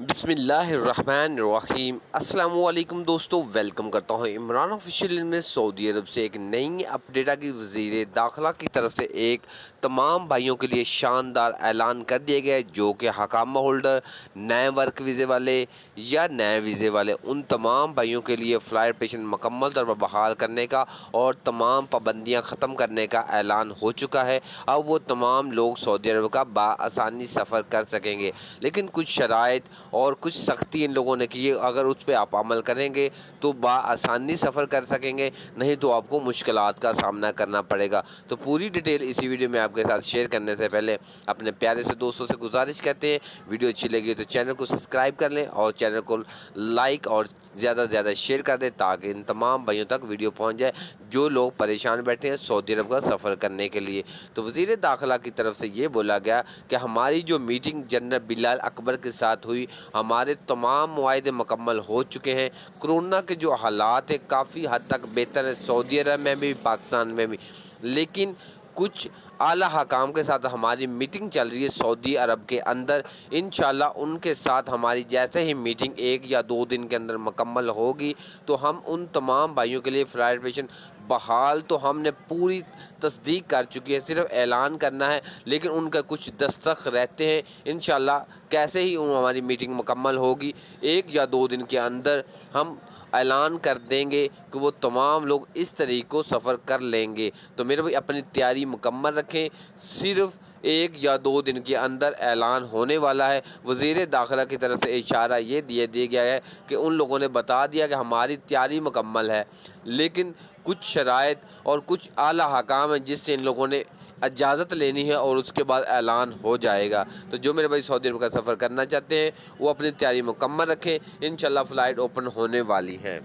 بسم اللہ الرحمن الرحیم۔ السلام علیکم دوستو، ویلکم کرتا ہوں عمران آفیشیل میں سعودی عرب سے ایک نئی اپڈیٹ کی وزیر داخلہ کی طرف سے ایک تمام بھائیوں کے لیے شاندار اعلان کر دیا گیا ہے، جو کہ حکامہ ہولڈر، نئے ورک ویزے والے یا نئے ویزے والے ان تمام بھائیوں کے لیے فلائٹ پیشن مکمل طور پر بحال کرنے کا اور تمام پابندیاں ختم کرنے کا اعلان ہو چکا ہے۔ اب وہ تمام لوگ سعودی عرب کا بآسانی سفر کر سکیں گے، لیکن کچھ شرائط اور کچھ سختی ان لوگوں نے کی ہے۔ اگر اس پہ آپ عمل کریں گے تو بآسانی سفر کر سکیں گے، نہیں تو آپ کو مشکلات کا سامنا کرنا پڑے گا۔ تو پوری ڈیٹیل اسی ویڈیو میں آپ کے ساتھ شیئر کرنے سے پہلے اپنے پیارے سے دوستوں سے گزارش کرتے ہیں، ویڈیو اچھی لگی تو چینل کو سبسکرائب کر لیں اور چینل کو لائک اور زیادہ سے زیادہ شیئر کر دیں، تاکہ ان تمام بھائیوں تک ویڈیو پہنچ جائے جو لوگ پریشان بیٹھے ہیں سعودی عرب کا سفر کرنے کے لیے۔ تو وزیر داخلہ کی طرف سے یہ بولا گیا کہ ہماری جو میٹنگ جنرل بلال اکبر کے ساتھ ہوئی، ہمارے تمام معاہدے مکمل ہو چکے ہیں۔ کرونا کے جو حالات ہیں کافی حد تک بہتر ہے سعودی عرب میں بھی، پاکستان میں بھی، لیکن کچھ اعلیٰ حکام کے ساتھ ہماری میٹنگ چل رہی ہے سعودی عرب کے اندر۔ انشاءاللہ ان کے ساتھ ہماری جیسے ہی میٹنگ 1 یا 2 دن کے اندر مکمل ہوگی تو ہم ان تمام بھائیوں کے لیے فلائٹ پیشن بحال تو ہم نے پوری تصدیق کر چکی ہے، صرف اعلان کرنا ہے، لیکن ان کا کچھ دستخط رہتے ہیں۔ انشاءاللہ کیسے ہی ہماری میٹنگ مکمل ہوگی 1 یا 2 دن کے اندر ہم اعلان کر دیں گے کہ وہ تمام لوگ اس طریقے کو سفر کر لیں گے۔ تو میرے بھائی اپنی تیاری مکمل رکھیں، صرف 1 یا 2 دن کے اندر اعلان ہونے والا ہے۔ وزیر داخلہ کی طرف سے اشارہ یہ دیا گیا ہے کہ ان لوگوں نے بتا دیا کہ ہماری تیاری مکمل ہے، لیکن کچھ شرائط اور کچھ اعلیٰ حکام ہیں جس سے ان لوگوں نے اجازت لینی ہے اور اس کے بعد اعلان ہو جائے گا۔ تو جو میرے بھائی سعودی عرب کا سفر کرنا چاہتے ہیں وہ اپنی تیاری مکمل رکھیں، انشاءاللہ فلائٹ اوپن ہونے والی ہے۔